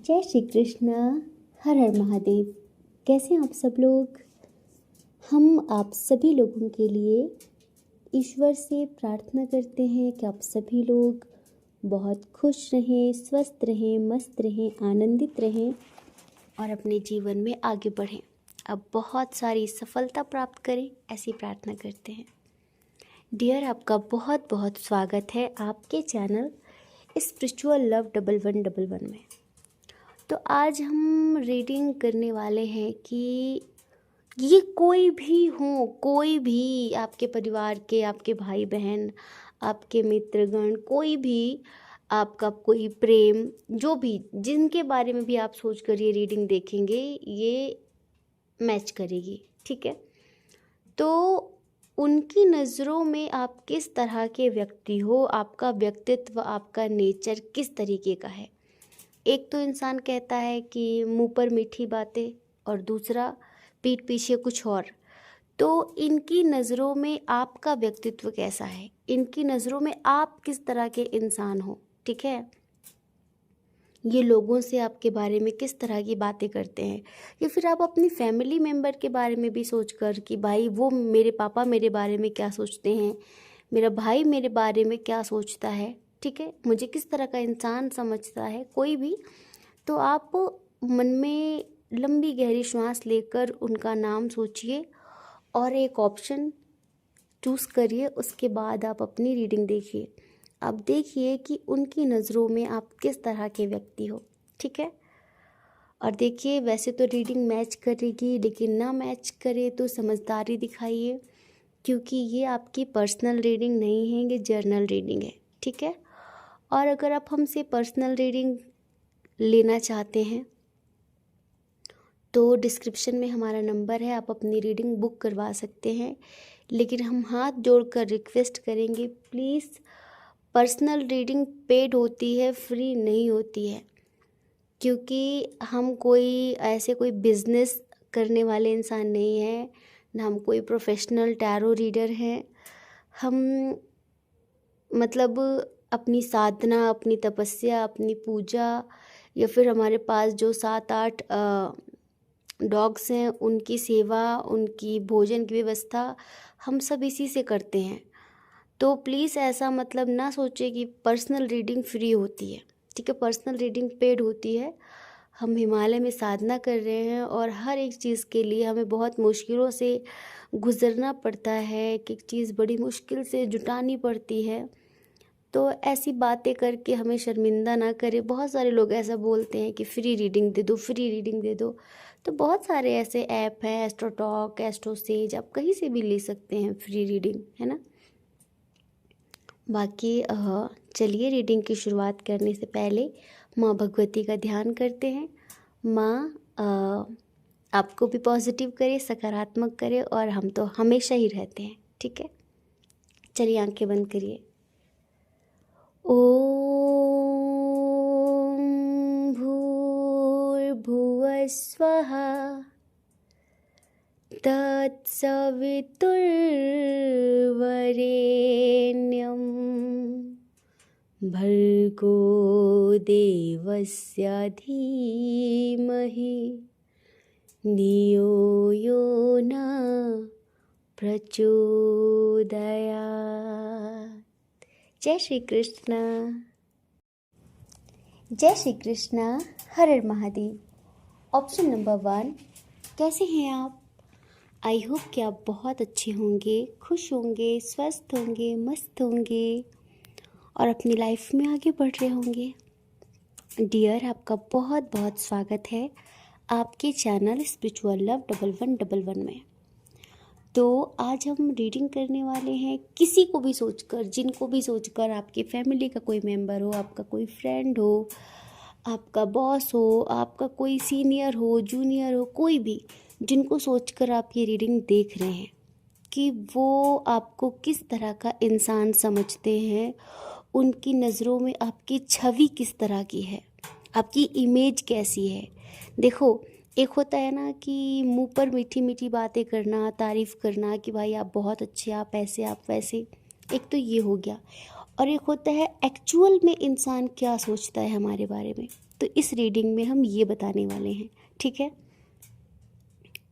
जय श्री कृष्ण। हर हर महादेव। कैसे हैं आप सब लोग। हम आप सभी लोगों के लिए ईश्वर से प्रार्थना करते हैं कि आप सभी लोग बहुत खुश रहें, स्वस्थ रहें, मस्त रहें, आनंदित रहें और अपने जीवन में आगे बढ़ें। अब बहुत सारी सफलता प्राप्त करें, ऐसी प्रार्थना करते हैं। डियर, आपका बहुत बहुत स्वागत है आपके चैनल स्पिरिचुअल लव 1111 में। तो आज हम रीडिंग करने वाले हैं कि ये कोई भी हो, कोई भी आपके परिवार के, आपके भाई बहन, आपके मित्रगण, कोई भी आपका कोई प्रेम, जो भी जिनके बारे में भी आप सोच कर ये रीडिंग देखेंगे, ये मैच करेगी। ठीक है, तो उनकी नज़रों में आप किस तरह के व्यक्ति हो, आपका व्यक्तित्व, आपका नेचर किस तरीके का है। एक तो इंसान कहता है कि मुंह पर मीठी बातें और दूसरा पीठ पीछे कुछ और। तो इनकी नज़रों में आपका व्यक्तित्व कैसा है, इनकी नज़रों में आप किस तरह के इंसान हो। ठीक है, ये लोगों से आपके बारे में किस तरह की बातें करते हैं, या फिर आप अपनी फैमिली मेम्बर के बारे में भी सोच कर कि भाई वो मेरे पापा मेरे बारे में क्या सोचते हैं, मेरा भाई मेरे बारे में क्या सोचता है। ठीक है, मुझे किस तरह का इंसान समझता है कोई भी। तो आप मन में लंबी गहरी श्वास लेकर उनका नाम सोचिए और एक ऑप्शन चूज़ करिए। उसके बाद आप अपनी रीडिंग देखिए। आप देखिए कि उनकी नज़रों में आप किस तरह के व्यक्ति हो। ठीक है, और देखिए वैसे तो रीडिंग मैच करेगी, लेकिन ना मैच करे तो समझदारी दिखाइए, क्योंकि ये आपकी पर्सनल रीडिंग नहीं है, ये जर्नल रीडिंग है। ठीक है, और अगर आप हमसे पर्सनल रीडिंग लेना चाहते हैं तो डिस्क्रिप्शन में हमारा नंबर है, आप अपनी रीडिंग बुक करवा सकते हैं। लेकिन हम हाथ जोड़कर रिक्वेस्ट करेंगे, प्लीज़ पर्सनल रीडिंग पेड होती है, फ्री नहीं होती है, क्योंकि हम कोई बिजनेस करने वाले इंसान नहीं हैं, ना हम कोई प्रोफेशनल टैरो रीडर हैं। हम मतलब अपनी साधना, अपनी तपस्या, अपनी पूजा, या फिर हमारे पास जो 7-8 डॉग्स हैं उनकी सेवा, उनकी भोजन की व्यवस्था, हम सब इसी से करते हैं। तो प्लीज़ ऐसा मतलब ना सोचे कि पर्सनल रीडिंग फ्री होती है। ठीक है, पर्सनल रीडिंग पेड होती है। हम हिमालय में साधना कर रहे हैं और हर एक चीज़ के लिए हमें बहुत मुश्किलों से गुज़रना पड़ता है, एक एक चीज़ बड़ी मुश्किल से जुटानी पड़ती है। तो ऐसी बातें करके हमें शर्मिंदा ना करें। बहुत सारे लोग ऐसा बोलते हैं कि फ्री रीडिंग दे दो, फ्री रीडिंग दे दो। तो बहुत सारे ऐसे ऐप हैं, एस्ट्रोटॉक, एस्ट्रोसेज, आप कहीं से भी ले सकते हैं फ्री रीडिंग, है ना। बाकी चलिए रीडिंग की शुरुआत करने से पहले माँ भगवती का ध्यान करते हैं। माँ आपको भी पॉजिटिव करे, सकारात्मक करे, और हम तो हमेशा ही रहते हैं। ठीक है, चलिए आंखें बंद करिए। ओम भूर्भुवः स्वः तत्सवितुर्वरेण्यं भर्गो देवस्य धीमहि धियो यो न प्रचोदयात्। जय श्री कृष्ण। जय श्री कृष्ण। हर हर महादेव। ऑप्शन नंबर 1, कैसे हैं आप। आई होप कि आप बहुत अच्छे होंगे, खुश होंगे, स्वस्थ होंगे, मस्त होंगे और अपनी लाइफ में आगे बढ़ रहे होंगे। डियर, आपका बहुत बहुत स्वागत है आपके चैनल स्पिरिचुअल लव 1111 में। तो आज हम रीडिंग करने वाले हैं किसी को भी सोचकर, जिनको भी सोचकर, आपकी फैमिली का कोई मेंबर हो, आपका कोई फ्रेंड हो, आपका बॉस हो, आपका कोई सीनियर हो, जूनियर हो, कोई भी, जिनको सोचकर आप ये रीडिंग देख रहे हैं कि वो आपको किस तरह का इंसान समझते हैं, उनकी नज़रों में आपकी छवि किस तरह की है, आपकी इमेज कैसी है। देखो, एक होता है ना कि मुंह पर मीठी मीठी बातें करना, तारीफ़ करना कि भाई आप बहुत अच्छे, आप ऐसे, आप वैसे, एक तो ये हो गया। और एक होता है एक्चुअल में इंसान क्या सोचता है हमारे बारे में। तो इस रीडिंग में हम ये बताने वाले हैं, ठीक है।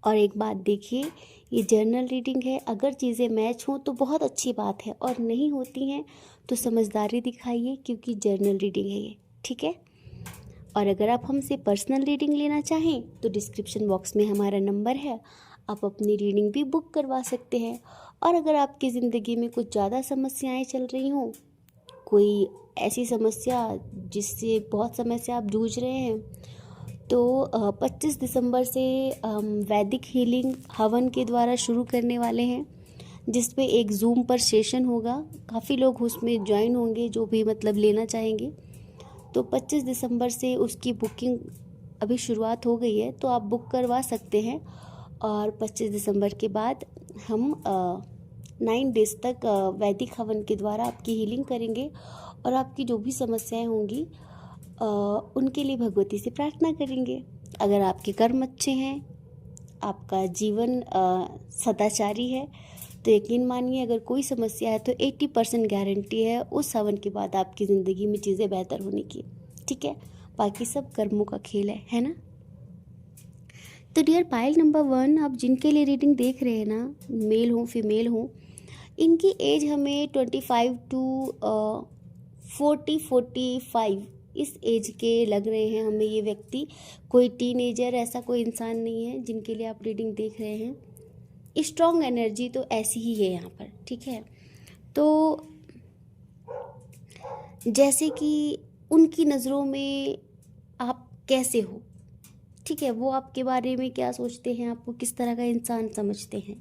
और एक बात देखिए, ये जर्नल रीडिंग है, अगर चीज़ें मैच हों तो बहुत अच्छी बात है, और नहीं होती हैं तो समझदारी दिखाइए, क्योंकि जर्नल रीडिंग है ये, ठीक है। और अगर आप हमसे पर्सनल रीडिंग लेना चाहें तो डिस्क्रिप्शन बॉक्स में हमारा नंबर है, आप अपनी रीडिंग भी बुक करवा सकते हैं। और अगर आपकी ज़िंदगी में कुछ ज़्यादा समस्याएं चल रही हों, कोई ऐसी समस्या जिससे बहुत समय से आप जूझ रहे हैं, तो 25 दिसंबर से हम वैदिक हीलिंग हवन के द्वारा शुरू करने वाले हैं, जिसमें एक जूम पर सेशन होगा। काफ़ी लोग उसमें ज्वाइन होंगे जो भी मतलब लेना चाहेंगे। तो 25 दिसंबर से उसकी बुकिंग अभी शुरुआत हो गई है, तो आप बुक करवा सकते हैं। और 25 दिसंबर के बाद हम 9 डेज तक वैदिक हवन के द्वारा आपकी हीलिंग करेंगे, और आपकी जो भी समस्याएं होंगी उनके लिए भगवती से प्रार्थना करेंगे। अगर आपके कर्म अच्छे हैं, आपका जीवन सदाचारी है, तो यकीन मानिए अगर कोई समस्या है तो 80% गारंटी है उस हवन के बाद आपकी ज़िंदगी में चीज़ें बेहतर होने की, ठीक है। बाकी सब कर्मों का खेल है ना। तो डियर पाइल नंबर 1, आप जिनके लिए रीडिंग देख रहे हैं ना, मेल हो फीमेल हो, इनकी एज हमें 25 टू 40-45 इस एज के लग रहे हैं हमें ये व्यक्ति। कोई टीनेजर ऐसा कोई इंसान नहीं है जिनके लिए आप रीडिंग देख रहे हैं। स्ट्रॉन्ग एनर्जी तो ऐसी ही है यहाँ पर, ठीक है। तो जैसे कि उनकी नज़रों में आप कैसे हो, ठीक है, वो आपके बारे में क्या सोचते हैं, आपको किस तरह का इंसान समझते हैं।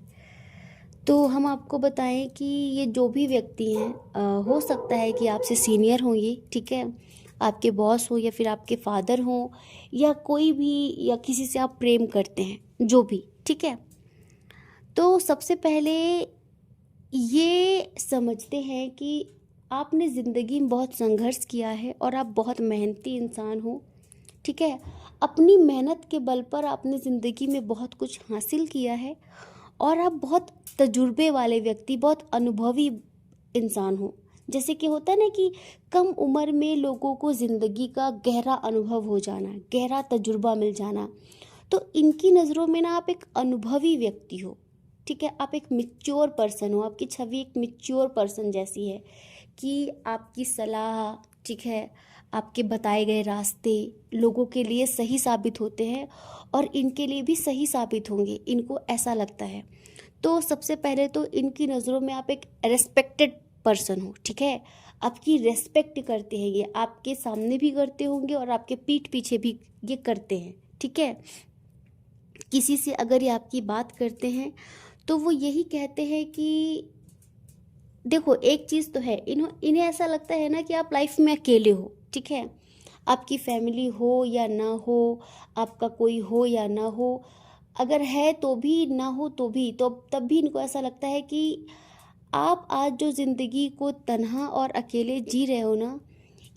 तो हम आपको बताएं कि ये जो भी व्यक्ति हैं, हो सकता है कि आपसे सीनियर हों ये, ठीक है, आपके बॉस हो या फिर आपके फादर हो, या कोई भी, या किसी से आप प्रेम करते हैं, जो भी, ठीक है। तो सबसे पहले ये समझते हैं कि आपने ज़िंदगी में बहुत संघर्ष किया है और आप बहुत मेहनती इंसान हो, ठीक है। अपनी मेहनत के बल पर आपने ज़िंदगी में बहुत कुछ हासिल किया है, और आप बहुत तजुर्बे वाले व्यक्ति, बहुत अनुभवी इंसान हो। जैसे कि होता है ना कि कम उम्र में लोगों को ज़िंदगी का गहरा अनुभव हो जाना, गहरा तजुर्बा मिल जाना, तो इनकी नज़रों में ना आप एक अनुभवी व्यक्ति हो, ठीक है। आप एक मैच्योर पर्सन हो, आपकी छवि एक मैच्योर पर्सन जैसी है कि आपकी सलाह, ठीक है, आपके बताए गए रास्ते लोगों के लिए सही साबित होते हैं, और इनके लिए भी सही साबित होंगे, इनको ऐसा लगता है। तो सबसे पहले तो इनकी नज़रों में आप एक रेस्पेक्टेड पर्सन हो, ठीक है। आपकी रेस्पेक्ट करते हैं ये, आपके सामने भी करते होंगे और आपके पीठ पीछे भी ये करते हैं, ठीक है। किसी से अगर ये आपकी बात करते हैं तो वो यही कहते हैं कि देखो एक चीज़ तो है, इन्हें ऐसा लगता है ना कि आप लाइफ में अकेले हो, ठीक है। आपकी फैमिली हो या ना हो, आपका कोई हो या ना हो, अगर है तो भी, ना हो तो भी, तो तब भी इनको ऐसा लगता है कि आप आज जो ज़िंदगी को तन्हा और अकेले जी रहे हो ना,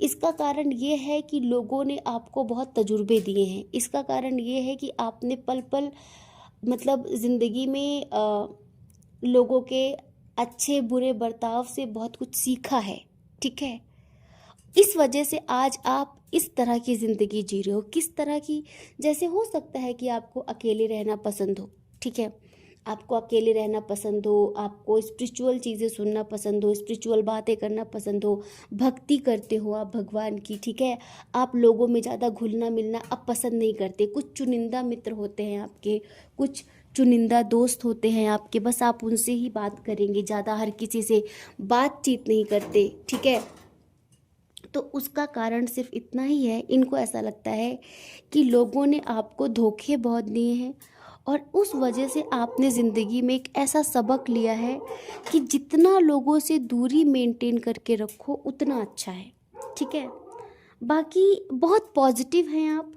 इसका कारण ये है कि लोगों ने आपको बहुत तजुर्बे दिए हैं। इसका कारण ये है कि आपने पल पल मतलब ज़िंदगी में लोगों के अच्छे बुरे बर्ताव से बहुत कुछ सीखा है, ठीक है। इस वजह से आज आप इस तरह की ज़िंदगी जी रहे हो। किस तरह की, जैसे हो सकता है कि आपको अकेले रहना पसंद हो, ठीक है, आपको अकेले रहना पसंद हो, आपको स्पिरिचुअल चीज़ें सुनना पसंद हो, स्पिरिचुअल बातें करना पसंद हो, भक्ति करते हो आप भगवान की, ठीक है। आप लोगों में ज़्यादा घुलना मिलना अब पसंद नहीं करते। कुछ चुनिंदा मित्र होते हैं आपके, कुछ चुनिंदा दोस्त होते हैं आपके, बस आप उनसे ही बात करेंगे, ज़्यादा हर किसी से बातचीत नहीं करते, ठीक है। तो उसका कारण सिर्फ इतना ही है, इनको ऐसा लगता है कि लोगों ने आपको धोखे बहुत दिए हैं, और उस वजह से आपने ज़िंदगी में एक ऐसा सबक लिया है कि जितना लोगों से दूरी मेंटेन करके रखो उतना अच्छा है, ठीक है। बाकी बहुत पॉजिटिव हैं आप,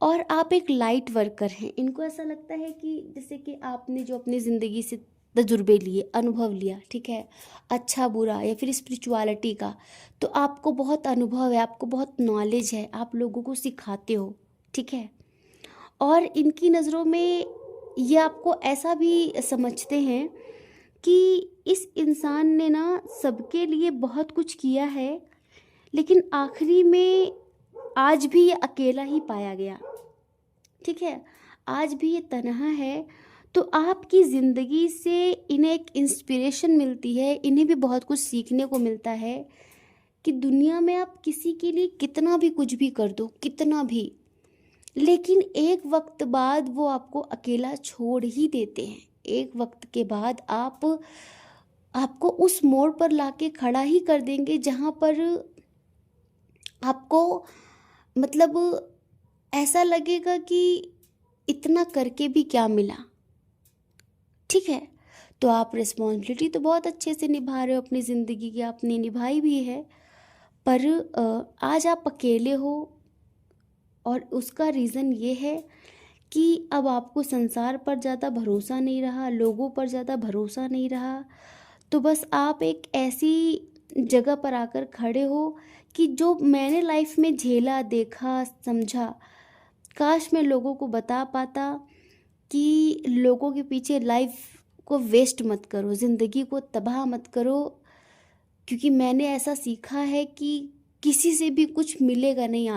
और आप एक लाइट वर्कर हैं। इनको ऐसा लगता है कि जैसे कि आपने जो अपनी ज़िंदगी से तजुर्बे लिए, अनुभव लिया, ठीक है, अच्छा बुरा या फिर स्पिरिचुअलिटी का, तो आपको बहुत अनुभव है, आपको बहुत नॉलेज है, आप लोगों को सिखाते हो, ठीक है। और इनकी नज़रों में ये आपको ऐसा भी समझते हैं कि इस इंसान ने ना सबके लिए बहुत कुछ किया है, लेकिन आखिरी में आज भी ये अकेला ही पाया गया। ठीक है, आज भी ये तन्हा है। तो आपकी ज़िंदगी से इन्हें एक इंस्पिरेशन मिलती है, इन्हें भी बहुत कुछ सीखने को मिलता है कि दुनिया में आप किसी के लिए कितना भी कुछ भी कर दो, कितना भी, लेकिन एक वक्त बाद वो आपको अकेला छोड़ ही देते हैं। एक वक्त के बाद आपको उस मोड़ पर लाके खड़ा ही कर देंगे जहाँ पर आपको मतलब ऐसा लगेगा कि इतना करके भी क्या मिला। ठीक है, तो आप रिस्पॉन्सिबिलिटी तो बहुत अच्छे से निभा रहे हो अपनी ज़िंदगी की, आपने निभाई भी है, पर आज आप अकेले हो। और उसका रीज़न ये है कि अब आपको संसार पर ज़्यादा भरोसा नहीं रहा, लोगों पर ज़्यादा भरोसा नहीं रहा। तो बस आप एक ऐसी जगह पर आकर खड़े हो कि जो मैंने लाइफ में झेला, देखा, समझा, काश मैं लोगों को बता पाता कि लोगों के पीछे लाइफ को वेस्ट मत करो, ज़िंदगी को तबाह मत करो, क्योंकि मैंने ऐसा सीखा है कि किसी से भी कुछ मिलेगा नहीं।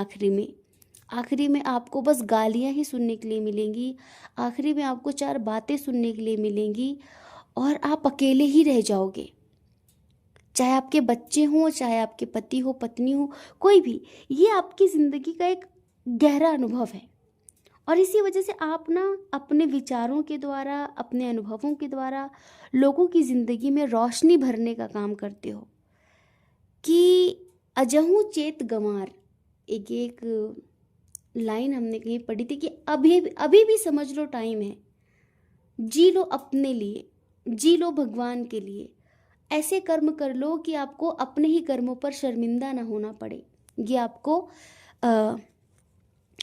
आखिरी में आपको बस गालियाँ ही सुनने के लिए मिलेंगी, आखिरी में आपको चार बातें सुनने के लिए मिलेंगी और आप अकेले ही रह जाओगे। चाहे आपके बच्चे हों, चाहे आपके पति हो, पत्नी हो, कोई भी, ये आपकी ज़िंदगी का एक गहरा अनुभव है। और इसी वजह से आप ना अपने विचारों के द्वारा, अपने अनुभवों के द्वारा लोगों की ज़िंदगी में रोशनी भरने का काम करते हो कि अजहू चेत गंवार, एक लाइन हमने कहीं पढ़ी थी कि अभी अभी भी समझ लो टाइम है, जी लो अपने लिए, जी लो भगवान के लिए, ऐसे कर्म कर लो कि आपको अपने ही कर्मों पर शर्मिंदा ना होना पड़े। ये आपको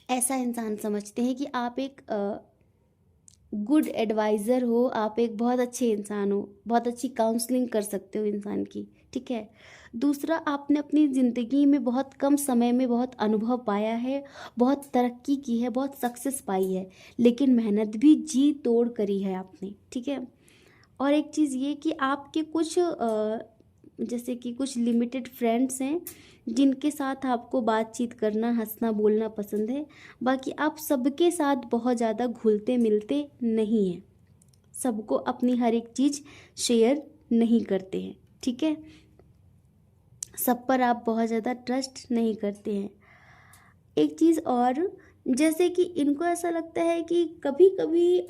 ऐसा इंसान समझते हैं कि आप एक गुड एडवाइज़र हो, आप एक बहुत अच्छे इंसान हो, बहुत अच्छी काउंसलिंग कर सकते हो इंसान की। ठीक है, दूसरा, आपने अपनी ज़िंदगी में बहुत कम समय में बहुत अनुभव पाया है, बहुत तरक्की की है, बहुत सक्सेस पाई है, लेकिन मेहनत भी जी तोड़ करी है आपने। ठीक है, और एक चीज़ ये कि आपके कुछ जैसे कि कुछ लिमिटेड फ्रेंड्स हैं जिनके साथ आपको बातचीत करना, हंसना, बोलना पसंद है, बाकी आप सबके साथ बहुत ज़्यादा घुलते मिलते नहीं हैं, सबको अपनी हर एक चीज़ शेयर नहीं करते हैं। ठीक है, सब पर आप बहुत ज़्यादा ट्रस्ट नहीं करते हैं। एक चीज़ और, जैसे कि इनको ऐसा लगता है कि कभी कभी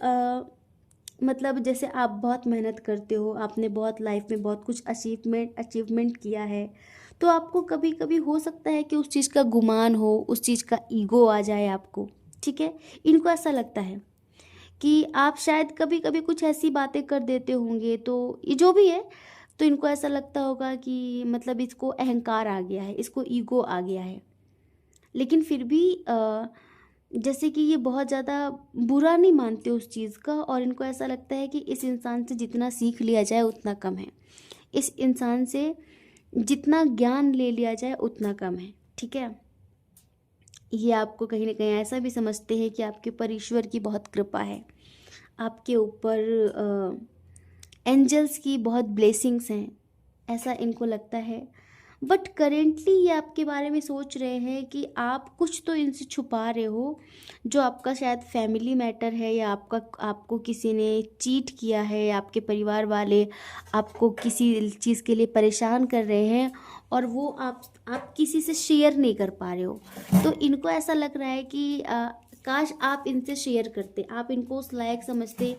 मतलब जैसे आप बहुत मेहनत करते हो, आपने बहुत लाइफ में बहुत कुछ अचीवमेंट किया है, तो आपको कभी कभी हो सकता है कि उस चीज़ का गुमान हो, उस चीज़ का ईगो आ जाए आपको। ठीक है, इनको ऐसा लगता है कि आप शायद कभी कभी कुछ ऐसी बातें कर देते होंगे, तो ये जो भी है, तो इनको ऐसा लगता होगा कि मतलब इसको अहंकार आ गया है, इसको ईगो आ गया है। लेकिन फिर भी जैसे कि ये बहुत ज़्यादा बुरा नहीं मानते उस चीज़ का, और इनको ऐसा लगता है कि इस इंसान से जितना सीख लिया जाए उतना कम है, इस इंसान से जितना ज्ञान ले लिया जाए उतना कम है। ठीक है, ये आपको कहीं ना कहीं ऐसा भी समझते हैं कि आपके ऊपर ईश्वर की बहुत कृपा है, आपके ऊपर एंजल्स की बहुत ब्लेसिंग्स हैं, ऐसा इनको लगता है। बट करेंटली ये आपके बारे में सोच रहे हैं कि आप कुछ तो इनसे छुपा रहे हो, जो आपका शायद फैमिली मैटर है, या आपको किसी ने चीट किया है, आपके परिवार वाले आपको किसी चीज़ के लिए परेशान कर रहे हैं और वो आप किसी से शेयर नहीं कर पा रहे हो। तो इनको ऐसा लग रहा है कि काश आप इनसे शेयर करते, आप इनको उस लायक समझते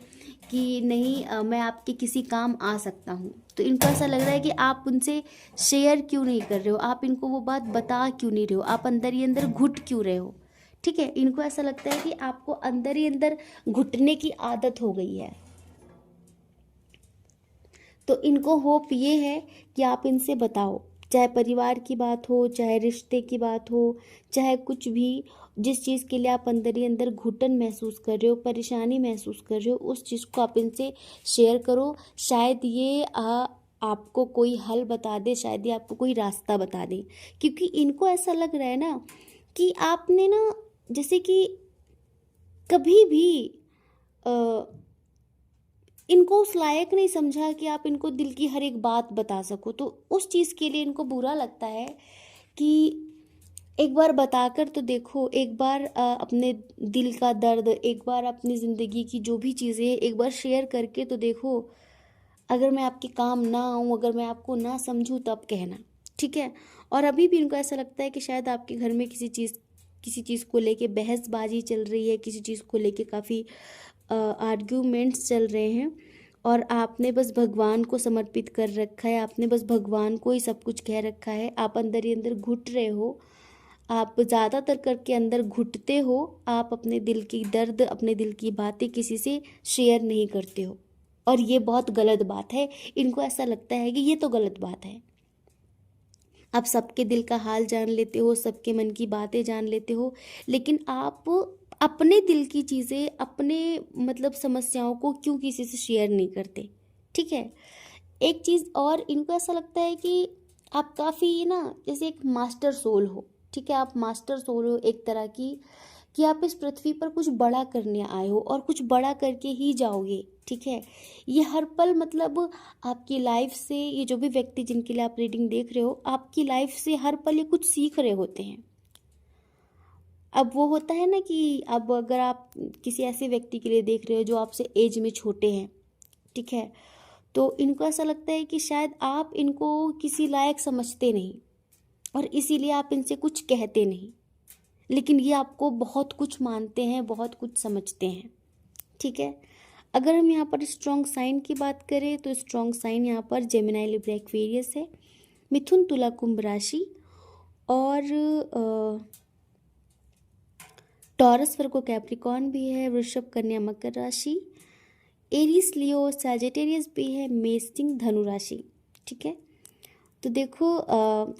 कि नहीं, मैं आपके किसी काम आ सकता हूँ। तो इनको ऐसा लग रहा है कि आप उनसे शेयर क्यों नहीं कर रहे हो, आप इनको वो बात बता क्यों नहीं रहे हो, आप अंदर ही अंदर घुट क्यों रहे हो। ठीक है, इनको ऐसा लगता है कि आपको अंदर ही अंदर घुटने की आदत हो गई है। तो इनको होप ये है कि आप इनसे बताओ, चाहे परिवार की बात हो, चाहे रिश्ते की बात हो, चाहे कुछ भी, जिस चीज़ के लिए आप अंदर ही अंदर घुटन महसूस कर रहे हो, परेशानी महसूस कर रहे हो, उस चीज़ को आप इनसे शेयर करो। शायद ये आपको कोई हल बता दे, शायद ये आपको कोई रास्ता बता दे, क्योंकि इनको ऐसा लग रहा है ना कि आपने ना, जैसे कि कभी भी इनको उस लायक नहीं समझा कि आप इनको दिल की हर एक बात बता सको। तो उस चीज़ के लिए इनको बुरा लगता है कि एक बार बताकर तो देखो, एक बार अपने दिल का दर्द, एक बार अपनी ज़िंदगी की जो भी चीज़ें एक बार शेयर करके तो देखो। अगर मैं आपके काम ना आऊँ, अगर मैं आपको ना समझूँ तब कहना, ठीक है। और अभी भी इनको ऐसा लगता है कि शायद आपके घर में किसी चीज़ को लेके बहसबाजी चल रही है, किसी चीज़ को लेके काफ़ी आर्ग्यूमेंट्स चल रहे हैं, और आपने बस भगवान को समर्पित कर रखा है, आपने बस भगवान को ही सब कुछ कह रखा है। आप अंदर ही अंदर घुट रहे हो, आप ज़्यादातर करके अंदर घुटते हो। आप अपने दिल की दर्द, अपने दिल की बातें किसी से शेयर नहीं करते हो, और ये बहुत गलत बात है। इनको ऐसा लगता है कि ये तो गलत बात है। आप सबके दिल का हाल जान लेते हो, सबके मन की बातें जान लेते हो, लेकिन आप अपने दिल की चीज़ें, अपने मतलब समस्याओं को क्यों किसी से शेयर नहीं करते, ठीक है। एक चीज़ और, इनको ऐसा लगता है कि आप काफ़ी ना जैसे एक मास्टर सोल हो, ठीक है। आप मास्टर सोल हो एक तरह की, कि आप इस पृथ्वी पर कुछ बड़ा करने आए हो और कुछ बड़ा करके ही जाओगे, ठीक है। ये हर पल मतलब आपकी लाइफ से, ये जो भी व्यक्ति जिनके लिए आप रीडिंग देख रहे हो, आपकी लाइफ से हर पल ये कुछ सीख रहे होते हैं। अब वो होता है ना कि अब अगर आप किसी ऐसे व्यक्ति के लिए देख रहे हो जो आपसे एज में छोटे हैं, ठीक है, तो इनको ऐसा लगता है कि शायद आप इनको किसी लायक समझते नहीं, और इसीलिए आप इनसे कुछ कहते नहीं, लेकिन ये आपको बहुत कुछ मानते हैं, बहुत कुछ समझते हैं, ठीक है। अगर हम यहाँ पर स्ट्रॉन्ग साइन की बात करें तो स्ट्रॉन्ग साइन यहाँ पर जेमिनी, लिब्रा, एक्वेरियस है, मिथुन, तुला, कुंभ राशि, और टॉरस, वर्गो, कैप्रिकॉर्न भी है, वृषभ, कन्या, मकर राशि, एरीज, लियो, सैजिटेरियस भी है, मेष, सिंह, धनु राशि, ठीक है। तो देखो,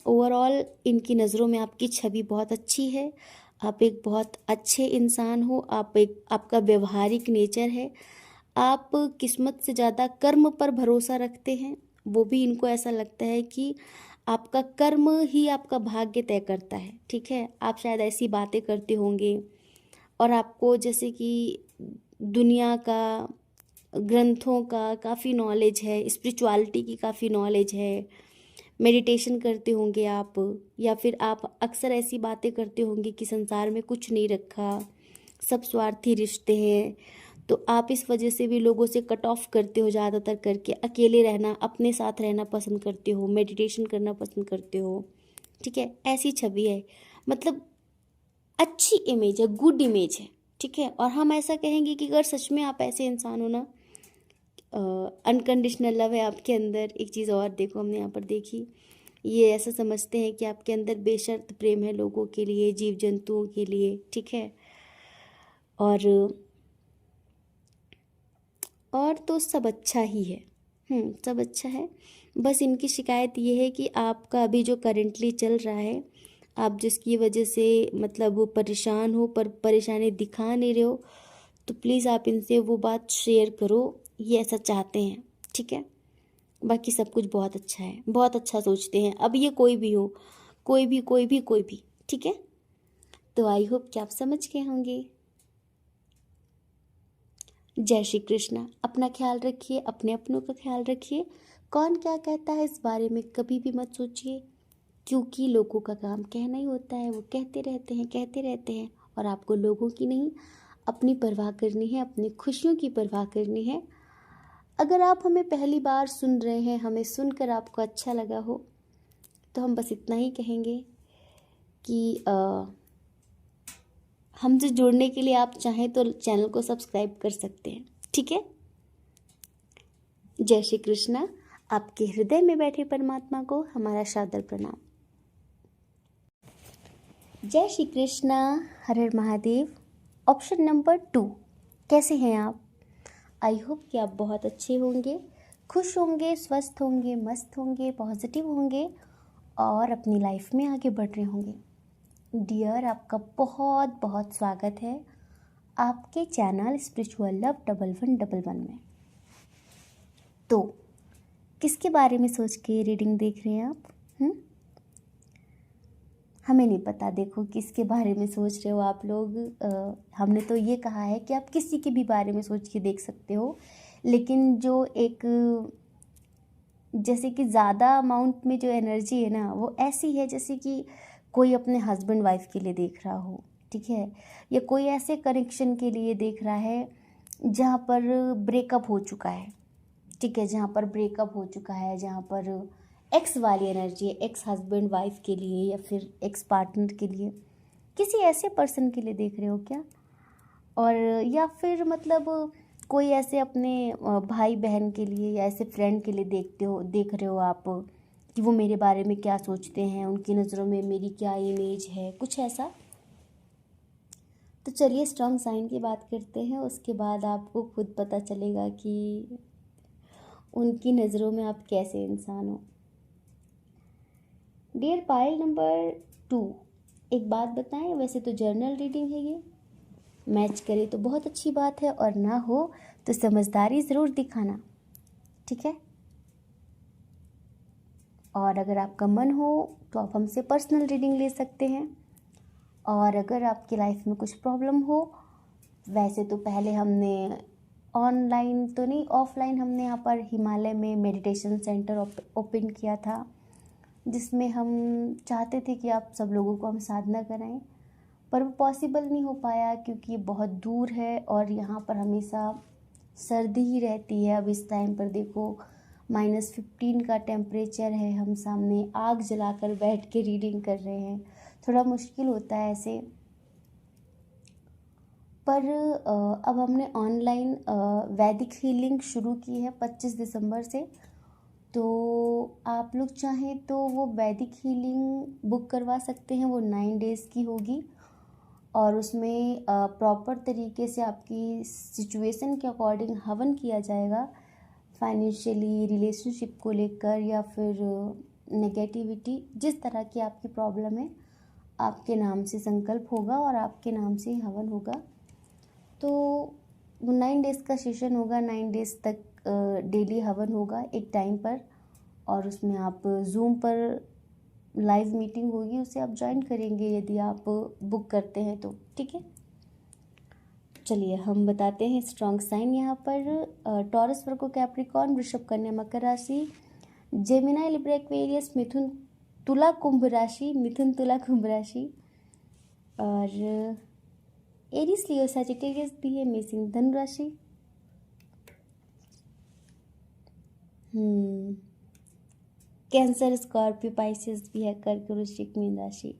ओवरऑल इनकी नज़रों में आपकी छवि बहुत अच्छी है। आप एक बहुत अच्छे इंसान हो, आपका व्यवहारिक नेचर है, आप किस्मत से ज़्यादा कर्म पर भरोसा रखते हैं। वो भी इनको ऐसा लगता है कि आपका कर्म ही आपका भाग्य तय करता है, ठीक है। आप शायद ऐसी बातें करते होंगे, और आपको जैसे कि दुनिया का, ग्रंथों का काफ़ी नॉलेज है, स्पिरिचुअलिटी की काफ़ी नॉलेज है, मेडिटेशन करते होंगे आप, या फिर आप अक्सर ऐसी बातें करते होंगे कि संसार में कुछ नहीं रखा, सब स्वार्थी रिश्ते हैं। तो आप इस वजह से भी लोगों से कट ऑफ करते हो, ज़्यादातर करके अकेले रहना, अपने साथ रहना पसंद करते हो, मेडिटेशन करना पसंद करते हो, ठीक है। ऐसी छवि है, मतलब अच्छी इमेज है, गुड इमेज है, ठीक है। और हम ऐसा कहेंगे कि अगर सच में आप ऐसे इंसान हो ना, अनकंडीशनल लव है आपके अंदर। एक चीज़ और देखो, हमने यहाँ पर देखी, ये ऐसा समझते हैं कि आपके अंदर बेशर्त प्रेम है लोगों के लिए, जीव जंतुओं के लिए, ठीक है। और तो सब अच्छा ही है, सब अच्छा है। बस इनकी शिकायत ये है कि आपका अभी जो करेंटली चल रहा है, आप जिसकी वजह से मतलब वो परेशान हो, पर परेशानी दिखा नहीं रहे हो, तो प्लीज़ आप इनसे वो बात शेयर करो, ये ऐसा चाहते हैं, ठीक है। बाकी सब कुछ बहुत अच्छा है, बहुत अच्छा सोचते हैं। अब ये कोई भी हो, कोई भी, ठीक है। तो आई होप कि आप समझ गए होंगे। जय श्री कृष्णा। अपना ख्याल रखिए, अपने अपनों का ख्याल रखिए। कौन क्या कहता है इस बारे में कभी भी मत सोचिए, क्योंकि लोगों का काम कहना ही होता है, वो कहते रहते हैं, और आपको लोगों की नहीं, अपनी परवाह करनी है, अपनी खुशियों की परवाह करनी है। अगर आप हमें पहली बार सुन रहे हैं, हमें सुनकर आपको अच्छा लगा हो, तो हम बस इतना ही कहेंगे कि हमसे जुड़ने के लिए आप चाहें तो चैनल को सब्सक्राइब कर सकते हैं, ठीक है। जय श्री कृष्णा। आपके हृदय में बैठे परमात्मा को हमारा सादर प्रणाम। जय श्री कृष्णा। हर हर महादेव। ऑप्शन नंबर 2, कैसे हैं आप? आई होप कि आप बहुत अच्छे होंगे, खुश होंगे, स्वस्थ होंगे, मस्त होंगे, पॉजिटिव होंगे, और अपनी लाइफ में आगे बढ़ रहे होंगे। डियर, आपका बहुत बहुत स्वागत है आपके चैनल स्पिरिचुअल लव 1111 में। तो किसके बारे में सोच के रीडिंग देख रहे हैं आप? हमें नहीं पता, देखो किसके बारे में सोच रहे हो आप लोग। हमने तो ये कहा है कि आप किसी के भी बारे में सोच के देख सकते हो, लेकिन जो एक जैसे कि ज़्यादा अमाउंट में जो एनर्जी है ना, वो ऐसी है जैसे कि कोई अपने हस्बैंड वाइफ के लिए देख रहा हो, ठीक है, या कोई ऐसे कनेक्शन के लिए देख रहा है जहाँ पर ब्रेकअप हो चुका है, ठीक है, जहाँ पर ब्रेकअप हो चुका है, जहाँ पर एक्स वाली एनर्जी है, एक्स हस्बैंड वाइफ के लिए या फिर एक्स पार्टनर के लिए, किसी ऐसे पर्सन के लिए देख रहे हो क्या? और या फिर मतलब कोई ऐसे अपने भाई बहन के लिए या ऐसे फ्रेंड के लिए देख रहे हो आप कि वो मेरे बारे में क्या सोचते हैं, उनकी नज़रों में मेरी क्या इमेज है, कुछ ऐसा। तो चलिए स्ट्रॉन्ग साइन की बात करते हैं, उसके बाद आपको खुद पता चलेगा कि उनकी नज़रों में आप कैसे इंसान हो। डियर पाइल नंबर 2, एक बात बताएं, वैसे तो जर्नल रीडिंग है ये, मैच करे तो बहुत अच्छी बात है और ना हो तो समझदारी ज़रूर दिखाना, ठीक है। और अगर आपका मन हो तो आप हमसे पर्सनल रीडिंग ले सकते हैं। और अगर आपकी लाइफ में कुछ प्रॉब्लम हो, वैसे तो पहले हमने ऑनलाइन तो नहीं, ऑफलाइन हमने यहाँ पर हिमालय में मेडिटेशन सेंटर ओपन किया था, जिसमें हम चाहते थे कि आप सब लोगों को हम साधना कराएं, पर वो पॉसिबल नहीं हो पाया क्योंकि ये बहुत दूर है और यहाँ पर हमेशा सर्दी ही रहती है। अब इस टाइम पर देखो -15 का टेम्परेचर है, हम सामने आग जलाकर बैठ के रीडिंग कर रहे हैं, थोड़ा मुश्किल होता है ऐसे। पर अब हमने ऑनलाइन वैदिक हीलिंग शुरू की है 25 दिसंबर से, तो आप लोग चाहें तो वो वैदिक हीलिंग बुक करवा सकते हैं। वो 9 डेज़ की होगी और उसमें प्रॉपर तरीके से आपकी सिचुएशन के अकॉर्डिंग हवन किया जाएगा, फाइनेंशियली, रिलेशनशिप को लेकर या फिर नेगेटिविटी, जिस तरह की आपकी प्रॉब्लम है आपके नाम से संकल्प होगा और आपके नाम से ही हवन होगा। तो वो 9 डेज़ का सेशन होगा, 9 डेज़ तक डेली हवन होगा एक टाइम पर, और उसमें आप जूम पर लाइव मीटिंग होगी, उसे आप ज्वाइन करेंगे यदि आप बुक करते हैं तो, ठीक है। चलिए हम बताते हैं स्ट्रॉन्ग साइन यहाँ पर। टॉरस, वर्गो, कैप्रिकॉर्न, वृषभ, कन्या, मकर राशि, जेमिनाई, लिब्रा, एक्वेरियस, मिथुन, तुला, कुंभ राशि, मिथुन, तुला, कुंभ राशि, और एरीज, लियो, सजिटेरियस भी है, मेषिंग, धनु राशि, कैंसर, स्कॉर्पियो, पाइसेस भी है, कर्क, वृश्चिक, मीन राशि।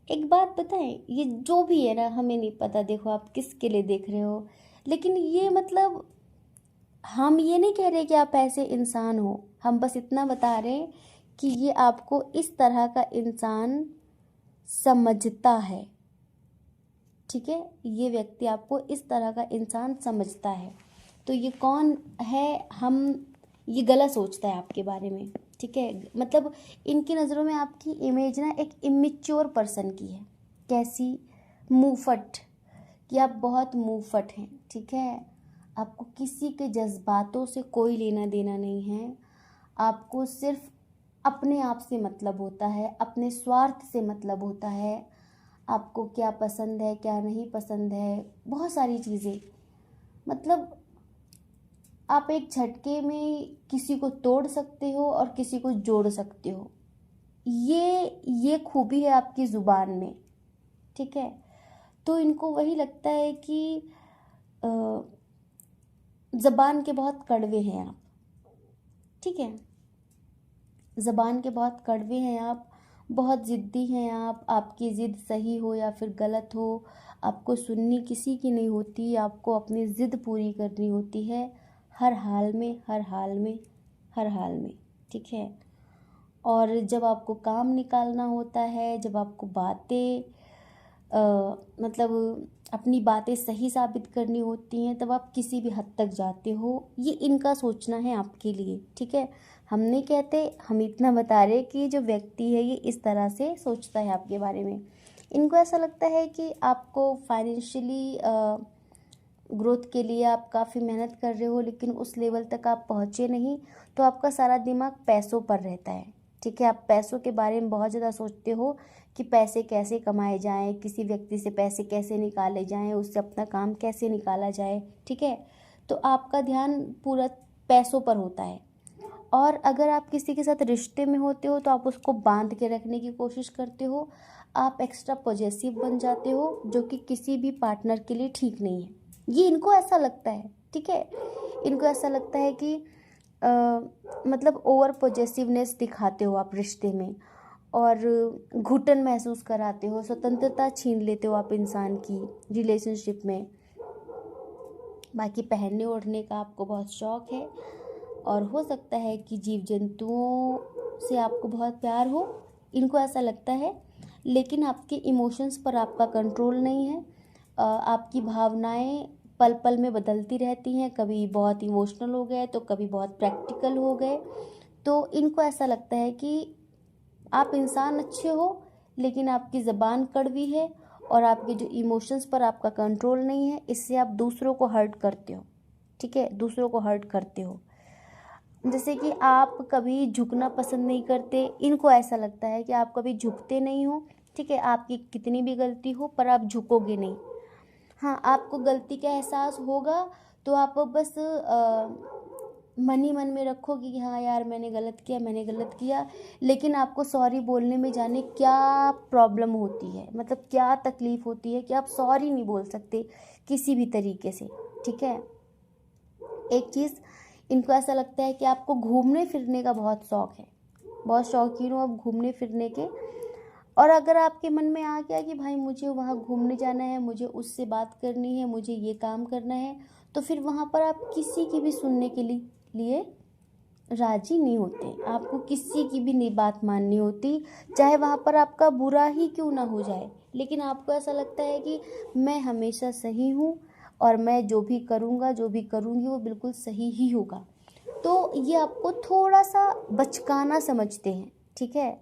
एक बात बताएं, ये जो भी है ना, हमें नहीं पता देखो आप किसके लिए देख रहे हो, लेकिन ये मतलब हम ये नहीं कह रहे कि आप ऐसे इंसान हो, हम बस इतना बता रहे हैं कि ये आपको इस तरह का इंसान समझता है, ठीक है। ये व्यक्ति आपको इस तरह का इंसान समझता है, तो ये कौन है, हम ये गलत सोचता है आपके बारे में, ठीक है। मतलब इनकी नज़रों में आपकी इमेज ना एक इमेच्योर पर्सन की है, कैसी, मुँहफट, कि आप बहुत मुँहफट हैं, ठीक है। आपको किसी के जज्बातों से कोई लेना देना नहीं है, आपको सिर्फ अपने आप से मतलब होता है, अपने स्वार्थ से मतलब होता है, आपको क्या पसंद है क्या नहीं पसंद है, बहुत सारी चीज़ें, मतलब आप एक झटके में किसी को तोड़ सकते हो और किसी को जोड़ सकते हो, ये खूबी है आपकी ज़ुबान में, ठीक है। तो इनको वही लगता है कि ज़बान के बहुत कड़वे हैं आप, ठीक है, ज़बान के बहुत कड़वे हैं आप, बहुत ज़िद्दी हैं आप, आपकी ज़िद सही हो या फिर गलत हो, आपको सुननी किसी की नहीं होती, आपको अपनी ज़िद पूरी करनी होती है, हर हाल में, हर हाल में, हर हाल में, ठीक है। और जब आपको काम निकालना होता है, जब आपको बातें मतलब अपनी बातें सही साबित करनी होती हैं, तब आप किसी भी हद तक जाते हो, ये इनका सोचना है आपके लिए, ठीक है। हम नहीं कहते, हम इतना बता रहे कि जो व्यक्ति है ये इस तरह से सोचता है आपके बारे में। इनको ऐसा लगता है कि आपको फाइनेंशियली ग्रोथ के लिए आप काफ़ी मेहनत कर रहे हो, लेकिन उस लेवल तक आप पहुँचे नहीं, तो आपका सारा दिमाग पैसों पर रहता है, ठीक है। आप पैसों के बारे में बहुत ज़्यादा सोचते हो कि पैसे कैसे कमाए जाएं, किसी व्यक्ति से पैसे कैसे निकाले जाएं, उससे अपना काम कैसे निकाला जाए, ठीक है। तो आपका ध्यान पूरा पैसों पर होता है। और अगर आप किसी के साथ रिश्ते में होते हो तो आप उसको बांध के रखने की कोशिश करते हो, आप एक्स्ट्रा पॉजेसिव बन जाते हो, जो कि किसी भी पार्टनर के लिए ठीक नहीं है। ये इनको ऐसा लगता है, ठीक है, इनको ऐसा लगता है कि मतलब ओवर पॉजेसिवनेस दिखाते हो आप रिश्ते में, और घुटन महसूस कराते हो, स्वतंत्रता छीन लेते हो आप इंसान की रिलेशनशिप में। बाकी पहनने ओढ़ने का आपको बहुत शौक़ है, और हो सकता है कि जीव जंतुओं से आपको बहुत प्यार हो, इनको ऐसा लगता है। लेकिन आपके इमोशंस पर आपका कंट्रोल नहीं है। आपकी भावनाएं पल पल में बदलती रहती हैं, कभी बहुत इमोशनल हो गए तो कभी बहुत प्रैक्टिकल हो गए। तो इनको ऐसा लगता है कि आप इंसान अच्छे हो, लेकिन आपकी ज़बान कड़वी है, और आपके जो इमोशंस पर आपका कंट्रोल नहीं है, इससे आप दूसरों को हर्ट करते हो, ठीक है, दूसरों को हर्ट करते हो। जैसे कि आप कभी झुकना पसंद नहीं करते, इनको ऐसा लगता है कि आप कभी झुकते नहीं हो, ठीक है, आपकी कितनी भी गलती हो पर आप झुकोगे नहीं। हाँ, आपको गलती का एहसास होगा तो आप बस मन ही मन में रखोगे कि हाँ यार मैंने गलत किया, लेकिन आपको सॉरी बोलने में जाने क्या प्रॉब्लम होती है, मतलब क्या तकलीफ़ होती है कि आप सॉरी नहीं बोल सकते किसी भी तरीके से, ठीक है। एक चीज़, इनको ऐसा लगता है कि आपको घूमने फिरने का बहुत शौक़ है, बहुत शौकीन हो आप घूमने फिरने के। और अगर आपके मन में आ गया कि भाई मुझे वहाँ घूमने जाना है, मुझे उससे बात करनी है, मुझे ये काम करना है, तो फिर वहाँ पर आप किसी की भी सुनने के लिए राजी नहीं होते। आपको किसी की भी नहीं बात माननी होती, चाहे वहाँ पर आपका बुरा ही क्यों ना हो जाए, लेकिन आपको ऐसा लगता है कि मैं हमेशा सही हूँ, और मैं जो भी करूँगा, जो भी करूँगी वो बिल्कुल सही ही होगा। तो ये आपको थोड़ा सा बचकाना समझते हैं, ठीक है,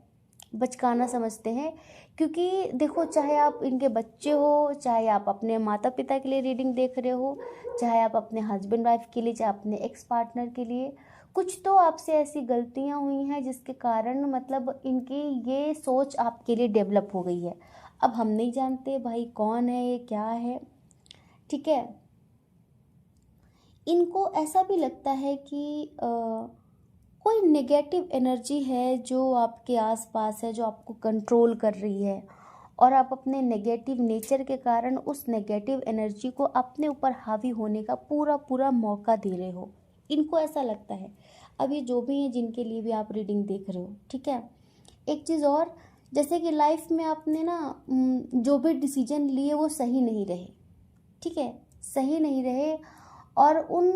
बचकाना समझते हैं। क्योंकि देखो, चाहे आप इनके बच्चे हो, चाहे आप अपने माता पिता के लिए रीडिंग देख रहे हो, चाहे आप अपने हस्बैंड वाइफ के लिए, चाहे अपने एक्स पार्टनर के लिए, कुछ तो आपसे ऐसी गलतियां हुई हैं जिसके कारण मतलब इनकी ये सोच आपके लिए डेवलप हो गई है। अब हम नहीं जानते भाई कौन है ये, क्या है, ठीक है। इनको ऐसा भी लगता है कि कोई नेगेटिव एनर्जी है जो आपके आसपास है, जो आपको कंट्रोल कर रही है, और आप अपने नेगेटिव नेचर के कारण उस नेगेटिव एनर्जी को अपने ऊपर हावी होने का पूरा पूरा मौका दे रहे हो, इनको ऐसा लगता है। अब ये जो भी हैं जिनके लिए भी आप रीडिंग देख रहे हो, ठीक है। एक चीज़ और, जैसे कि लाइफ में आपने ना जो भी डिसीजन लिए वो सही नहीं रहे, ठीक है, सही नहीं रहे। और उन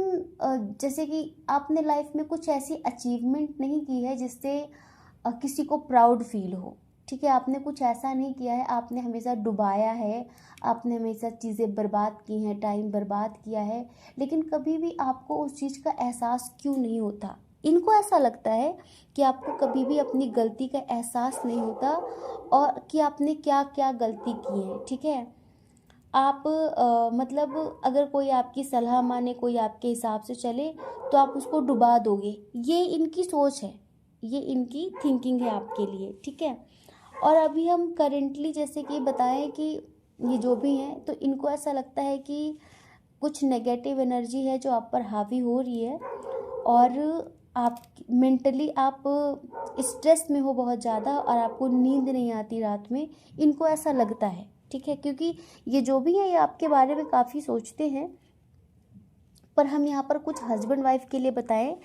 जैसे कि आपने लाइफ में कुछ ऐसी अचीवमेंट नहीं की है जिससे किसी को प्राउड फील हो, ठीक है, आपने कुछ ऐसा नहीं किया है, आपने हमेशा डुबाया है, आपने हमेशा चीज़ें बर्बाद की हैं, टाइम बर्बाद किया है, लेकिन कभी भी आपको उस चीज़ का एहसास क्यों नहीं होता। इनको ऐसा लगता है कि आपको कभी भी अपनी गलती का एहसास नहीं होता, और कि आपने क्या क्या गलती की है, ठीक है। आप मतलब अगर कोई आपकी सलाह माने, कोई आपके हिसाब से चले, तो आप उसको डुबा दोगे। ये इनकी सोच है, ये इनकी थिंकिंग है आपके लिए, ठीक है। और अभी हम करेंटली जैसे कि बताएं कि ये जो भी हैं, तो इनको ऐसा लगता है कि कुछ नेगेटिव एनर्जी है जो आप पर हावी हो रही है, और आप मेंटली आप स्ट्रेस में हो बहुत ज़्यादा, और आपको नींद नहीं आती रात में, इनको ऐसा लगता है, ठीक है। क्योंकि ये जो भी है ये आपके बारे में काफ़ी सोचते हैं। पर हम यहाँ पर कुछ हस्बैंड वाइफ के लिए बताएं,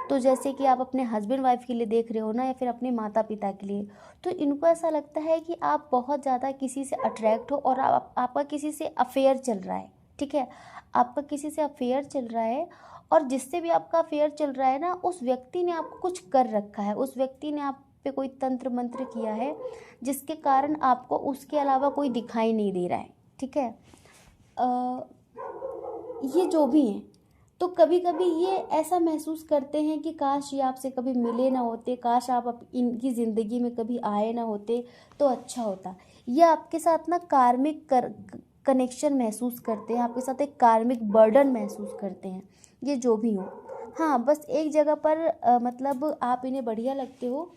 तो जैसे कि आप अपने हस्बैंड वाइफ के लिए देख रहे हो ना, या फिर अपने माता पिता के लिए, तो इनको ऐसा लगता है कि आप बहुत ज़्यादा किसी से अट्रैक्ट हो, और आपका किसी से अफेयर चल रहा है, ठीक है, आपका किसी से अफेयर चल रहा है, और जिससे भी आपका अफेयर चल रहा है ना, उस व्यक्ति ने आपको कुछ कर रखा है, उस व्यक्ति ने आप पे कोई तंत्र मंत्र किया है, जिसके कारण आपको उसके अलावा कोई दिखाई नहीं दे रहा है, ठीक है। ये जो भी हैं, तो कभी कभी ये ऐसा महसूस करते हैं कि काश ये आपसे कभी मिले ना होते, काश आप इनकी ज़िंदगी में कभी आए ना होते तो अच्छा होता। ये आपके साथ ना कार्मिक कनेक्शन महसूस करते हैं, आपके साथ एक कार्मिक बर्डन महसूस करते हैं, ये जो भी हो। हाँ, बस एक जगह पर मतलब आप इन्हें बढ़िया लगते हो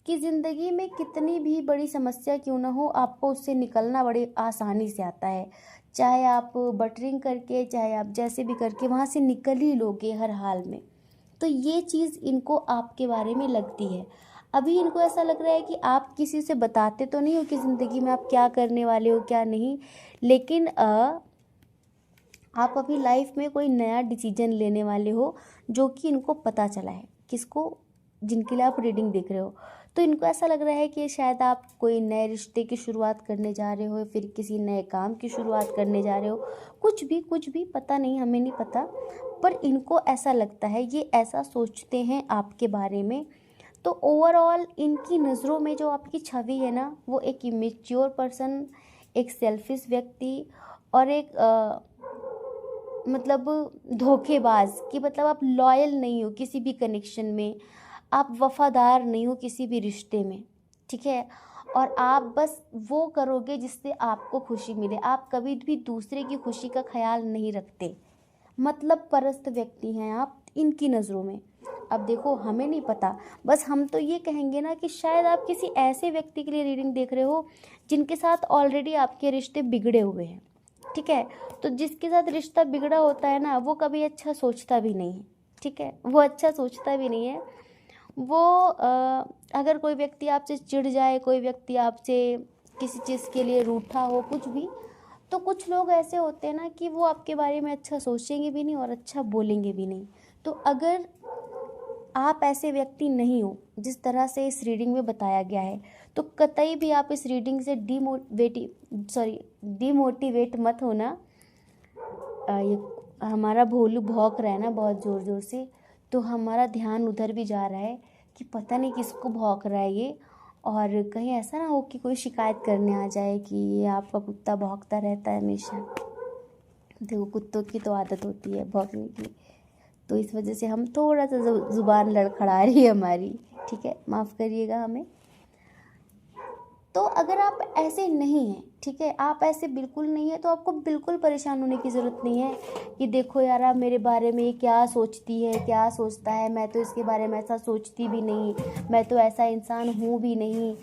कि ज़िंदगी में कितनी भी बड़ी समस्या क्यों ना हो, आपको उससे निकलना बड़ी आसानी से आता है। चाहे आप बटरिंग करके, चाहे आप जैसे भी करके वहाँ से निकल ही लोगे हर हाल में। तो ये चीज़ इनको आपके बारे में लगती है। अभी इनको ऐसा लग रहा है कि आप किसी से बताते तो नहीं हो कि ज़िंदगी में आप क्या करने वाले हो क्या नहीं, लेकिन आप अभी लाइफ में कोई नया डिसीजन लेने वाले हो जो कि इनको पता चला है। किसको? जिनके लिए आप रीडिंग देख रहे हो। तो इनको ऐसा लग रहा है कि शायद आप कोई नए रिश्ते की शुरुआत करने जा रहे हो, फिर किसी नए काम की शुरुआत करने जा रहे हो, कुछ भी पता नहीं, हमें नहीं पता, पर इनको ऐसा लगता है, ये ऐसा सोचते हैं आपके बारे में। तो ओवरऑल इनकी नज़रों में जो आपकी छवि है ना, वो एक इमेच्योर पर्सन, एक सेल्फिश व्यक्ति और एक मतलब धोखेबाज, कि मतलब आप लॉयल नहीं हो किसी भी कनेक्शन में, आप वफादार नहीं हो किसी भी रिश्ते में, ठीक है। और आप बस वो करोगे जिससे आपको खुशी मिले, आप कभी भी दूसरे की खुशी का ख्याल नहीं रखते, मतलब परस्त व्यक्ति हैं आप इनकी नज़रों में। अब देखो, हमें नहीं पता, बस हम तो ये कहेंगे ना कि शायद आप किसी ऐसे व्यक्ति के लिए रीडिंग देख रहे हो जिनके साथ ऑलरेडी आपके रिश्ते बिगड़े हुए हैं, ठीक है। तो जिसके साथ रिश्ता बिगड़ा होता है ना, वो कभी अच्छा सोचता भी नहीं है, ठीक है, वो अच्छा सोचता भी नहीं है। वो अगर कोई व्यक्ति आपसे चिढ़ जाए, कोई व्यक्ति आपसे किसी चीज़ के लिए रूठा हो, कुछ भी, तो कुछ लोग ऐसे होते हैं ना कि वो आपके बारे में अच्छा सोचेंगे भी नहीं और अच्छा बोलेंगे भी नहीं। तो अगर आप ऐसे व्यक्ति नहीं हो जिस तरह से इस रीडिंग में बताया गया है, तो कतई भी आप इस रीडिंग से डिमोटिवेट मत होना। ये हमारा भोलू भौंक रहा है ना बहुत ज़ोर ज़ोर से, तो हमारा ध्यान उधर भी जा रहा है कि पता नहीं किसको भौंक रहा है ये, और कहीं ऐसा ना हो कि कोई शिकायत करने आ जाए कि ये आपका कुत्ता भौंकता रहता है हमेशा। देखो, कुत्तों की तो आदत होती है भौंकने की, तो इस वजह से हम थोड़ा सा ज़ुबान लड़खड़ा रही है हमारी, ठीक है, माफ़ करिएगा हमें। तो अगर आप ऐसे नहीं हैं, ठीक है, आप ऐसे बिल्कुल नहीं है, तो आपको बिल्कुल परेशान होने की ज़रूरत नहीं है कि देखो यार, आप मेरे बारे में क्या सोचती है, क्या सोचता है, मैं तो इसके बारे में ऐसा सोचती भी नहीं, मैं तो ऐसा इंसान हूँ भी नहीं।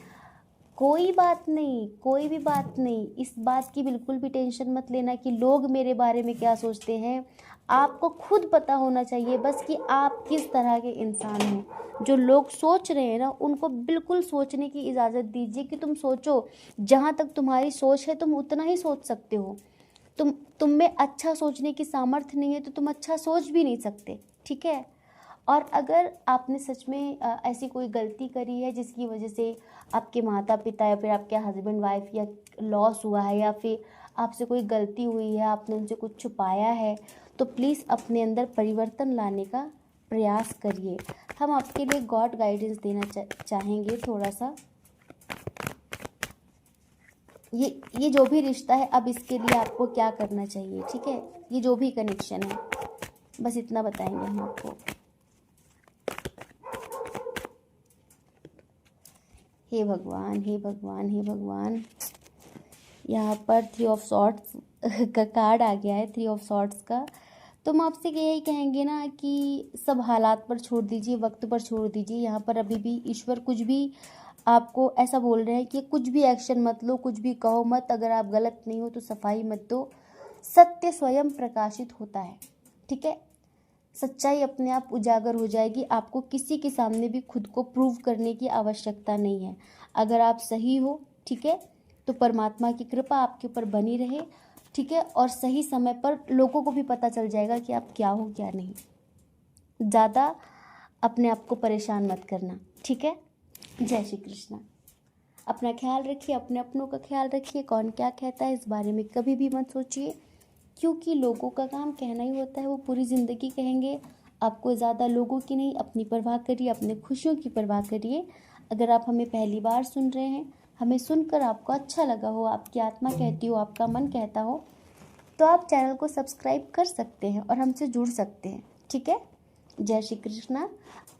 कोई बात नहीं, कोई भी बात नहीं, इस बात की बिल्कुल भी टेंशन मत लेना कि लोग मेरे बारे में क्या सोचते हैं। आपको खुद पता होना चाहिए बस कि आप किस तरह के इंसान हो। जो लोग सोच रहे हैं ना, उनको बिल्कुल सोचने की इजाज़त दीजिए कि तुम सोचो, जहाँ तक तुम्हारी सोच है तुम उतना ही सोच सकते हो। तुम में अच्छा सोचने की सामर्थ्य नहीं है तो तुम अच्छा सोच भी नहीं सकते, ठीक है। और अगर आपने सच में ऐसी कोई गलती करी है जिसकी वजह से आपके माता पिता या फिर आपके हस्बैंड वाइफ या लॉस हुआ है, या फिर आपसे कोई गलती हुई है, आपने उनसे कुछ छुपाया है, तो प्लीज़ अपने अंदर परिवर्तन लाने का प्रयास करिए। हम आपके लिए गॉड गाइडेंस देना चाहेंगे थोड़ा सा। ये जो भी रिश्ता है, अब इसके लिए आपको क्या करना चाहिए, ठीक है, ये जो भी कनेक्शन है, बस इतना बताएंगे हम आपको। हे भगवान, हे भगवान, हे भगवान। यहाँ पर 3 ऑफ सॉर्ट्स का कार्ड आ गया है, 3 ऑफ सॉर्ट्स का। तो हम आपसे यही कहेंगे ना कि सब हालात पर छोड़ दीजिए, वक्त पर छोड़ दीजिए। यहाँ पर अभी भी ईश्वर कुछ भी आपको ऐसा बोल रहे हैं कि कुछ भी एक्शन मत लो, कुछ भी कहो मत, अगर आप गलत नहीं हो तो सफाई मत दो। सत्य स्वयं प्रकाशित होता है, ठीक है, सच्चाई अपने आप उजागर हो जाएगी। आपको किसी के सामने भी खुद को प्रूव करने की आवश्यकता नहीं है। अगर आप सही हो, ठीक है, तो परमात्मा की कृपा आपके ऊपर बनी रहे, ठीक है, और सही समय पर लोगों को भी पता चल जाएगा कि आप क्या हो क्या नहीं। ज़्यादा अपने आप को परेशान मत करना, ठीक है। जय श्री कृष्णा। अपना ख्याल रखिए, अपने अपनों का ख्याल रखिए। कौन क्या कहता है इस बारे में कभी भी मत सोचिए, क्योंकि लोगों का काम कहना ही होता है, वो पूरी ज़िंदगी कहेंगे। आपको ज़्यादा लोगों की नहीं, अपनी परवाह करिए, अपने खुशियों की परवाह करिए। अगर आप हमें पहली बार सुन रहे हैं, हमें सुनकर आपको अच्छा लगा हो, आपकी आत्मा कहती हो, आपका मन कहता हो, तो आप चैनल को सब्सक्राइब कर सकते हैं और हमसे जुड़ सकते हैं, ठीक है। जय श्री कृष्णा।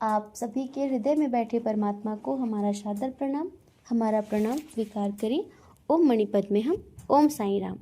आप सभी के हृदय में बैठे परमात्मा को हमारा सादर प्रणाम, हमारा प्रणाम स्वीकार करें। ओम मणिपद में हम। ओम साईं राम।